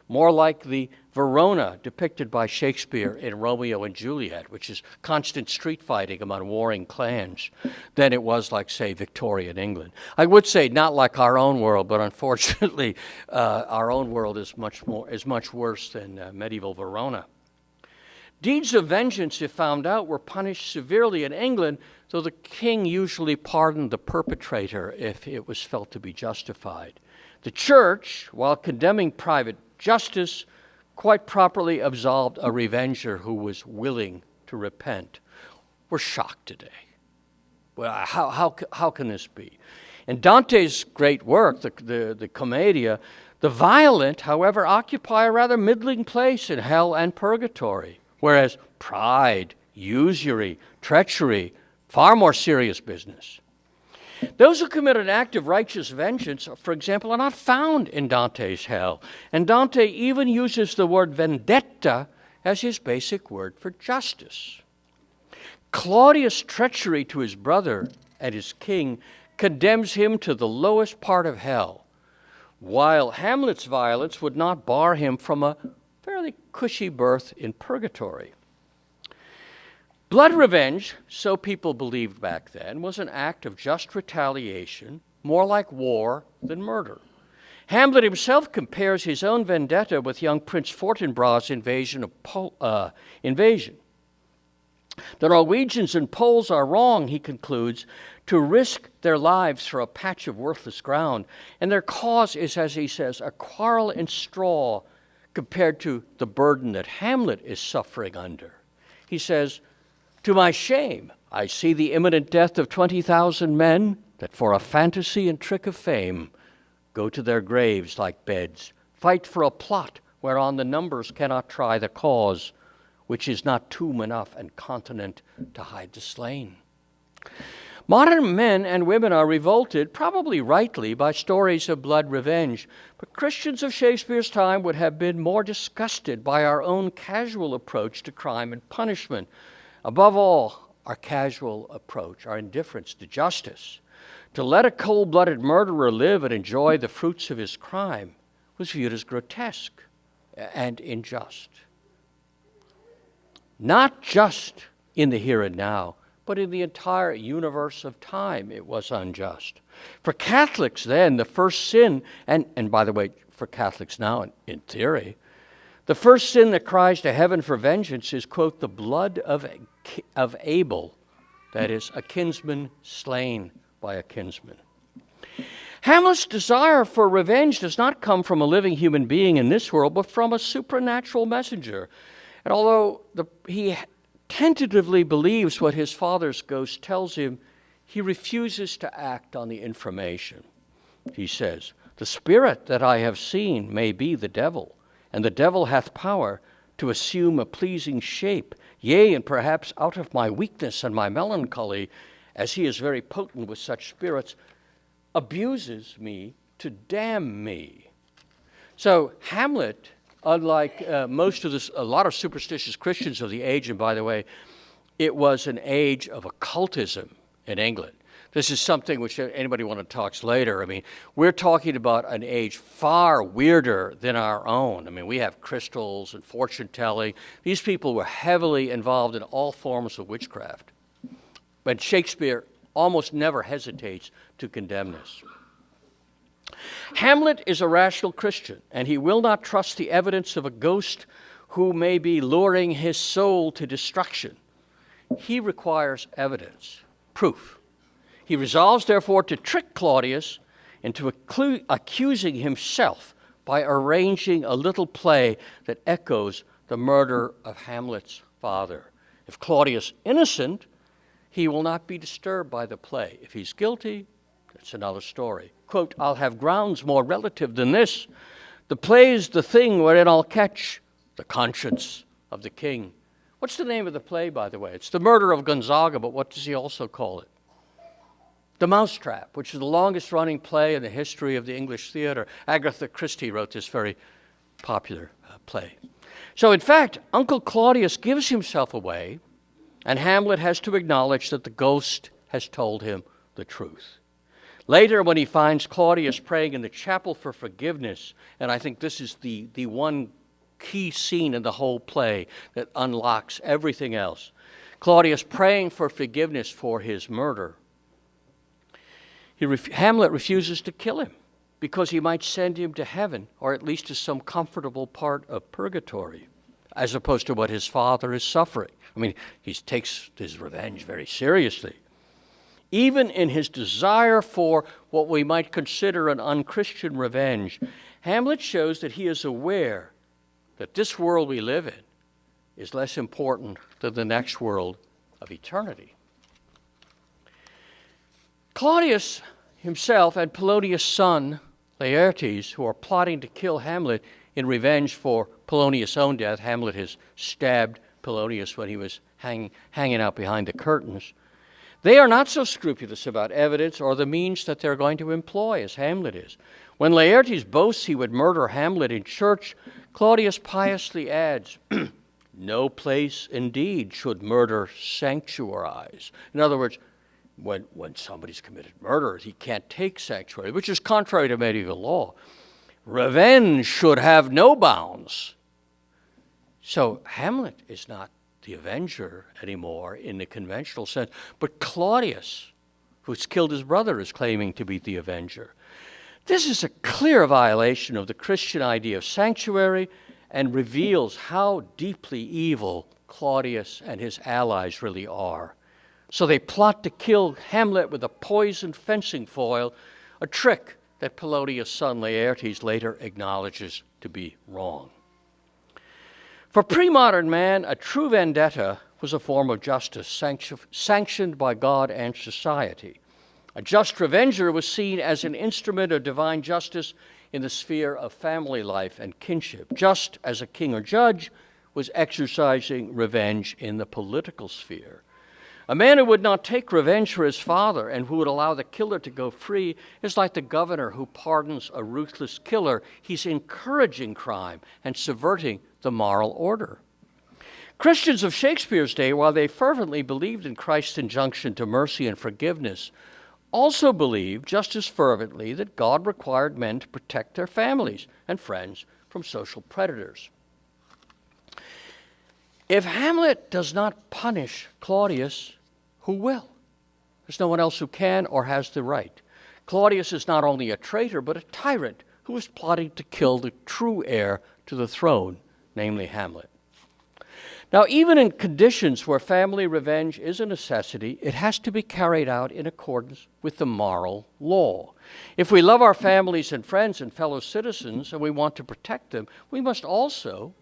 more like the Verona depicted by Shakespeare in Romeo and Juliet, which is constant street fighting among warring clans, than it was like, say, Victorian England. I would say not like our own world, but unfortunately, our own world is much worse than medieval Verona. Deeds of vengeance, if found out, were punished severely in England, though the king usually pardoned the perpetrator if it was felt to be justified. The church, while condemning private justice, quite properly absolved a revenger who was willing to repent. We're shocked today. Well, how can this be? In Dante's great work, the Commedia, the violent, however, occupy a rather middling place in hell and purgatory, whereas pride, usury, treachery, far more serious business. Those who commit an act of righteous vengeance, for example, are not found in Dante's hell. And Dante even uses the word vendetta as his basic word for justice. Claudius' treachery to his brother and his king condemns him to the lowest part of hell, while Hamlet's violence would not bar him from a fairly cushy berth in purgatory. Blood revenge, so people believed back then, was an act of just retaliation, more like war than murder. Hamlet himself compares his own vendetta with young Prince Fortinbras's invasion. The Norwegians and Poles are wrong, he concludes, to risk their lives for a patch of worthless ground, and their cause is, as he says, a quarrel in straw compared to the burden that Hamlet is suffering under. He says, "To my shame, I see the imminent death of 20,000 men that for a fantasy and trick of fame go to their graves like beds, fight for a plot whereon the numbers cannot try the cause, which is not tomb enough and continent to hide the slain." Modern men and women are revolted, probably rightly, by stories of blood revenge, but Christians of Shakespeare's time would have been more disgusted by our own casual approach to crime and punishment. Above all, our casual approach, our indifference to justice. To let a cold-blooded murderer live and enjoy the fruits of his crime was viewed as grotesque and unjust. Not just in the here and now, but in the entire universe of time, it was unjust. For Catholics then, the first sin, and by the way, for Catholics now, in theory, the first sin that cries to heaven for vengeance is, quote, the blood of Abel, that is, a kinsman slain by a kinsman. Hamlet's desire for revenge does not come from a living human being in this world, but from a supernatural messenger. And although he tentatively believes what his father's ghost tells him, he refuses to act on the information. He says, "The spirit that I have seen may be the devil, and the devil hath power to assume a pleasing shape, yea, and perhaps out of my weakness and my melancholy, as he is very potent with such spirits, abuses me to damn me. So Hamlet, unlike a lot of superstitious Christians of the age, and by the way, it was an age of occultism in England. This is something which anybody want to talk later. I mean, we're talking about an age far weirder than our own. I mean, we have crystals and fortune telling. These people were heavily involved in all forms of witchcraft. But Shakespeare almost never hesitates to condemn this. Hamlet is a rational Christian, and he will not trust the evidence of a ghost who may be luring his soul to destruction. He requires evidence, proof. He resolves, therefore, to trick Claudius into accusing himself by arranging a little play that echoes the murder of Hamlet's father. If Claudius is innocent, he will not be disturbed by the play. If he's guilty, that's another story. Quote, I'll have grounds more relative than this. The play's the thing wherein I'll catch the conscience of the king. What's the name of the play, by the way? It's The Murder of Gonzaga, but what does he also call it? The Mousetrap, which is the longest-running play in the history of the English theater. Agatha Christie wrote this very popular play. So, in fact, Uncle Claudius gives himself away, and Hamlet has to acknowledge that the ghost has told him the truth. Later, when he finds Claudius praying in the chapel for forgiveness, and I think this is the one key scene in the whole play that unlocks everything else, Claudius praying for forgiveness for his murder, Hamlet refuses to kill him because he might send him to heaven, or at least to some comfortable part of purgatory, as opposed to what his father is suffering. I mean, he takes his revenge very seriously. Even in his desire for what we might consider an unchristian revenge, Hamlet shows that he is aware that this world we live in is less important than the next world of eternity. Claudius himself and Polonius' son, Laertes, who are plotting to kill Hamlet in revenge for Polonius' own death. Hamlet has stabbed Polonius when he was hanging out behind the curtains. They are not so scrupulous about evidence or the means that they're going to employ, as Hamlet is. When Laertes boasts he would murder Hamlet in church, Claudius piously adds, no place indeed should murder sanctuarize. In other words, when somebody's committed murder, he can't take sanctuary, which is contrary to medieval law. Revenge should have no bounds. So Hamlet is not the avenger anymore in the conventional sense, but Claudius, who's killed his brother, is claiming to be the avenger. This is a clear violation of the Christian idea of sanctuary and reveals how deeply evil Claudius and his allies really are. So they plot to kill Hamlet with a poisoned fencing foil, a trick that Polonius' son Laertes later acknowledges to be wrong. For pre-modern man, a true vendetta was a form of justice sanctioned by God and society. A just revenger was seen as an instrument of divine justice in the sphere of family life and kinship, just as a king or judge was exercising revenge in the political sphere. A man who would not take revenge for his father and who would allow the killer to go free is like the governor who pardons a ruthless killer. He's encouraging crime and subverting the moral order. Christians of Shakespeare's day, while they fervently believed in Christ's injunction to mercy and forgiveness, also believed just as fervently that God required men to protect their families and friends from social predators. If Hamlet does not punish Claudius, who will? There's no one else who can or has the right. Claudius is not only a traitor, but a tyrant who is plotting to kill the true heir to the throne, namely Hamlet. Now, even in conditions where family revenge is a necessity, it has to be carried out in accordance with the moral law. If we love our families and friends and fellow citizens and we want to protect them, we must also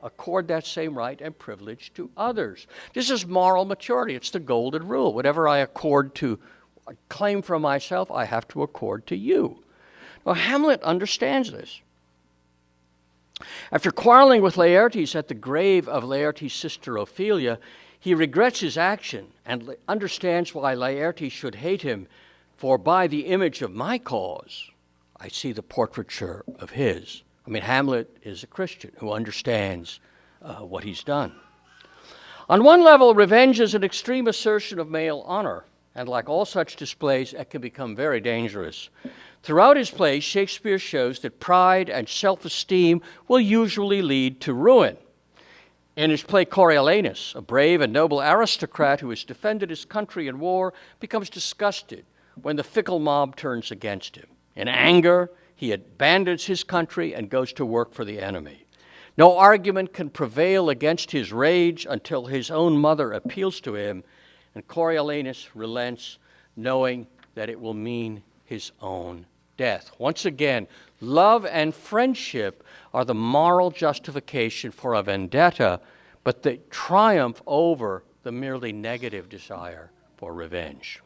accord that same right and privilege to others. This is moral maturity. It's the golden rule. Whatever I claim for myself, I have to accord to you. Now, Hamlet understands this. After quarreling with Laertes at the grave of Laertes' sister Ophelia, he regrets his action and understands why Laertes should hate him, for by the image of my cause, I see the portraiture of his. I mean, Hamlet is a Christian who understands what he's done. On one level, revenge is an extreme assertion of male honor, and like all such displays, it can become very dangerous. Throughout his plays, Shakespeare shows that pride and self-esteem will usually lead to ruin. In his play Coriolanus, a brave and noble aristocrat who has defended his country in war becomes disgusted when the fickle mob turns against him. In anger, he abandons his country and goes to work for the enemy. No argument can prevail against his rage until his own mother appeals to him, and Coriolanus relents, knowing that it will mean his own death. Once again, love and friendship are the moral justification for a vendetta, but they triumph over the merely negative desire for revenge.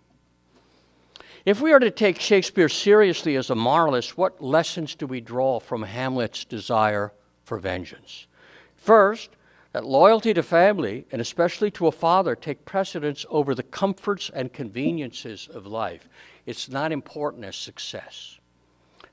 If we are to take Shakespeare seriously as a moralist, what lessons do we draw from Hamlet's desire for vengeance? First, that loyalty to family, and especially to a father, take precedence over the comforts and conveniences of life. It's not important as success.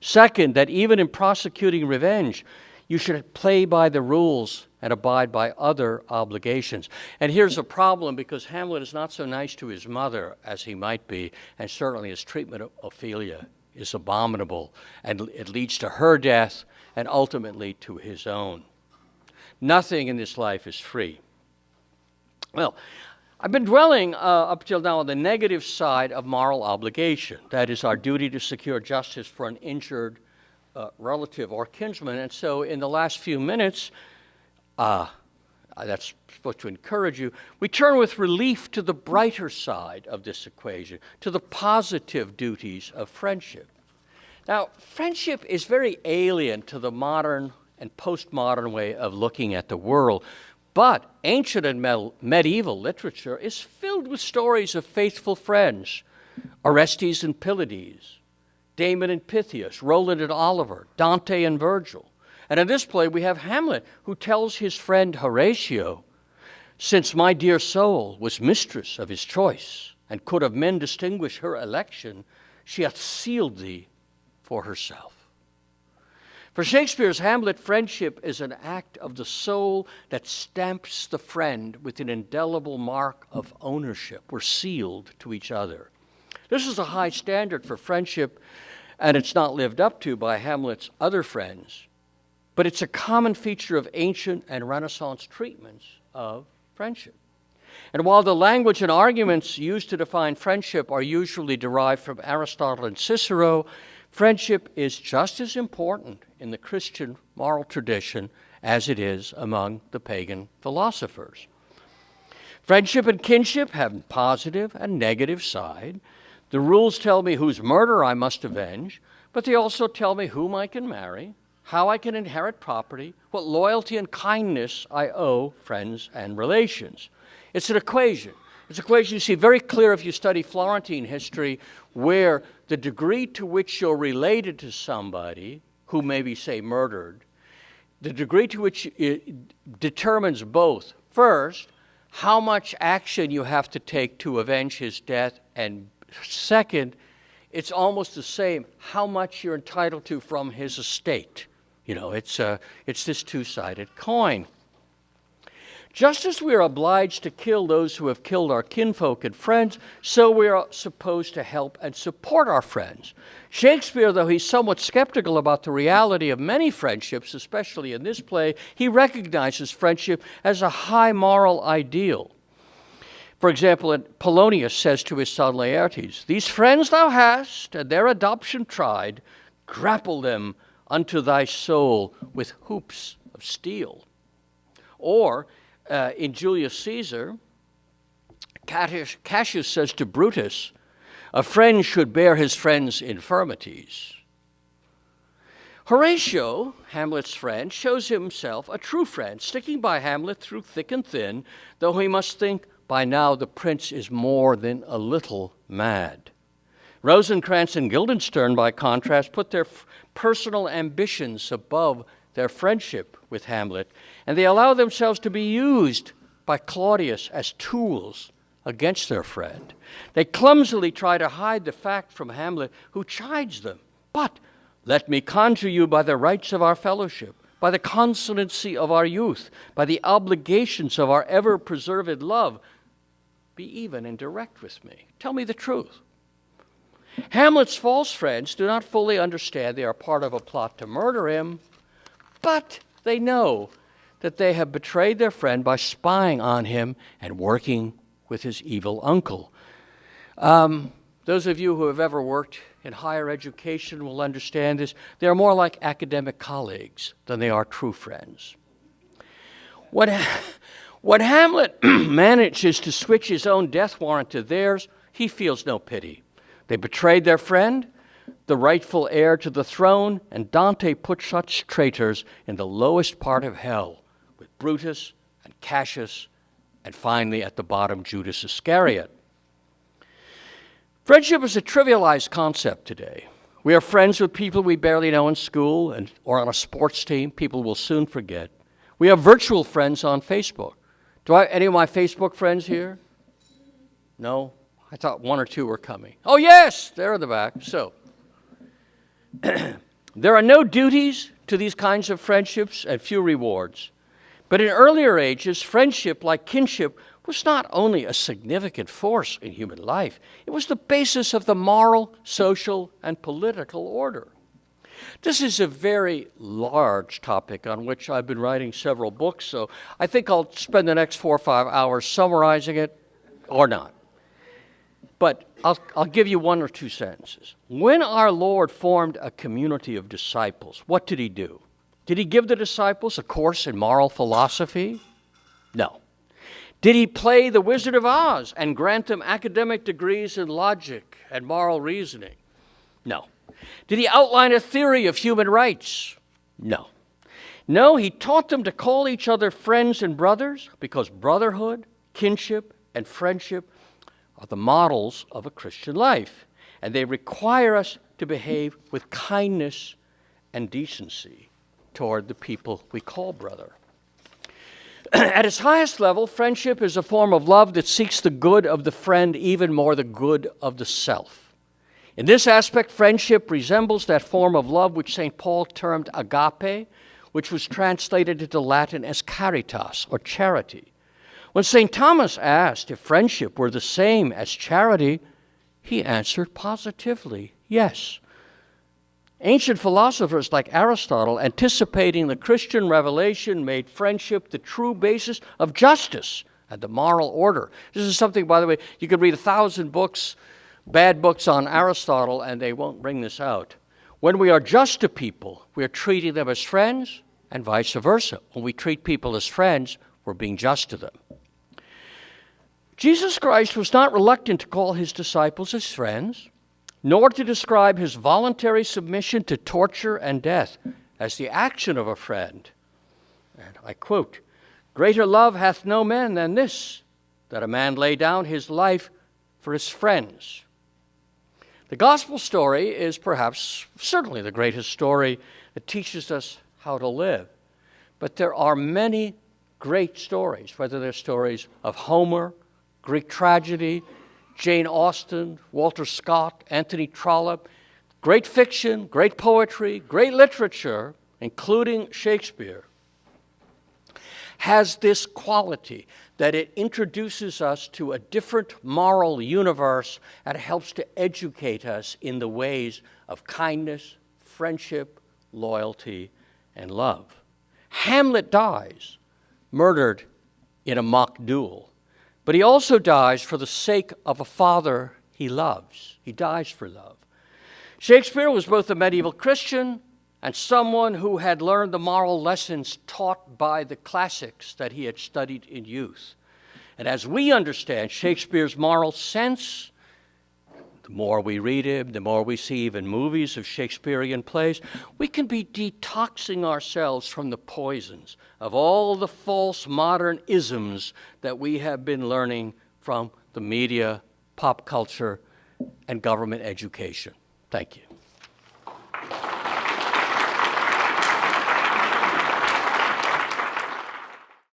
Second, that even in prosecuting revenge, you should play by the rules and abide by other obligations. And here's a problem, because Hamlet is not so nice to his mother as he might be, and certainly his treatment of Ophelia is abominable, and it leads to her death and ultimately to his own. Nothing in this life is free. Well, I've been dwelling up till now on the negative side of moral obligation. That is our duty to secure justice for an injured relative or kinsman. And so in the last few minutes, that's supposed to encourage you, we turn with relief to the brighter side of this equation, to the positive duties of friendship. Now, friendship is very alien to the modern and postmodern way of looking at the world, but ancient and medieval literature is filled with stories of faithful friends, Orestes and Pylades, Damon and Pythias, Roland and Oliver, Dante and Virgil. And in this play, we have Hamlet, who tells his friend Horatio, "Since my dear soul was mistress of his choice, and could of men distinguish her election, she hath sealed thee for herself." For Shakespeare's Hamlet, friendship is an act of the soul that stamps the friend with an indelible mark of ownership. We're sealed to each other. This is a high standard for friendship, and it's not lived up to by Hamlet's other friends, but it's a common feature of ancient and Renaissance treatments of friendship. And while the language and arguments used to define friendship are usually derived from Aristotle and Cicero, friendship is just as important in the Christian moral tradition as it is among the pagan philosophers. Friendship and kinship have a positive and negative side. The rules tell me whose murder I must avenge, but they also tell me whom I can marry, how I can inherit property, what loyalty and kindness I owe friends and relations. It's an equation. It's an equation you see very clear if you study Florentine history, where the degree to which you're related to somebody who may be, say, murdered, the degree to which it determines both, first, how much action you have to take to avenge his death, and second, it's almost the same, how much you're entitled to from his estate. You know, it's this two-sided coin. Just as we are obliged to kill those who have killed our kinfolk and friends, so we are supposed to help and support our friends. Shakespeare, though he's somewhat skeptical about the reality of many friendships, especially in this play, he recognizes friendship as a high moral ideal. For example, Polonius says to his son Laertes, "These friends thou hast, and their adoption tried, grapple them unto thy soul with hoops of steel." Or, in Julius Caesar, Cassius says to Brutus, "A friend should bear his friend's infirmities." Horatio, Hamlet's friend, shows himself a true friend, sticking by Hamlet through thick and thin, though he must think by now the prince is more than a little mad. Rosencrantz and Guildenstern, by contrast, put their personal ambitions above their friendship with Hamlet, and they allow themselves to be used by Claudius as tools against their friend. They clumsily try to hide the fact from Hamlet, who chides them. But let me conjure you by the rights of our fellowship, by the constancy of our youth, by the obligations of our ever-preserved love, be even and direct with me. Tell me the truth. Hamlet's false friends do not fully understand they are part of a plot to murder him, but they know that they have betrayed their friend by spying on him and working with his evil uncle. Those of you who have ever worked in higher education will understand this. They are more like academic colleagues than they are true friends. When Hamlet manages to switch his own death warrant to theirs, he feels no pity. They betrayed their friend, the rightful heir to the throne, and Dante put such traitors in the lowest part of hell, with Brutus and Cassius, and finally at the bottom, Judas Iscariot. Friendship is a trivialized concept today. We are friends with people we barely know in school or on a sports team, people will soon forget. We have virtual friends on Facebook. Do I have any of my Facebook friends here? No? I thought one or two were coming. Oh, yes, they're in the back. So, there are no duties to these kinds of friendships and few rewards. But in earlier ages, friendship, like kinship, was not only a significant force in human life, it was the basis of the moral, social, and political order. This is a very large topic on which I've been writing several books, so I think I'll spend the next 4 or 5 hours summarizing it, or not. But I'll give you 1 or 2 sentences. When our Lord formed a community of disciples, what did he do? Did he give the disciples a course in moral philosophy? No. Did he play the Wizard of Oz and grant them academic degrees in logic and moral reasoning? No. Did he outline a theory of human rights? No. No, he taught them to call each other friends and brothers because brotherhood, kinship, and friendship are the models of a Christian life, and they require us to behave with kindness and decency toward the people we call brother. At its highest level, friendship is a form of love that seeks the good of the friend even more than the good of the self. In this aspect, friendship resembles that form of love which St. Paul termed agape, which was translated into Latin as caritas, or charity. When St. Thomas asked if friendship were the same as charity, he answered positively, yes. Ancient philosophers like Aristotle, anticipating the Christian revelation, made friendship the true basis of justice and the moral order. This is something, by the way, you could read 1,000 books, bad books on Aristotle, and they won't bring this out. When we are just to people, we are treating them as friends, and vice versa. When we treat people as friends, we're being just to them. Jesus Christ was not reluctant to call his disciples his friends, nor to describe his voluntary submission to torture and death as the action of a friend. And I quote, "Greater love hath no man than this, that a man lay down his life for his friends." The gospel story is perhaps certainly the greatest story that teaches us how to live. But there are many great stories, whether they're stories of Homer, Greek tragedy, Jane Austen, Walter Scott, Anthony Trollope, great fiction, great poetry, great literature, including Shakespeare, has this quality that it introduces us to a different moral universe and helps to educate us in the ways of kindness, friendship, loyalty, and love. Hamlet dies, murdered in a mock duel. But he also dies for the sake of a father he loves. He dies for love. Shakespeare was both a medieval Christian and someone who had learned the moral lessons taught by the classics that he had studied in youth. And as we understand Shakespeare's moral sense, the more we read him, the more we see even movies of Shakespearean plays, we can be detoxing ourselves from the poisons of all the false modern isms that we have been learning from the media, pop culture, and government education. Thank you.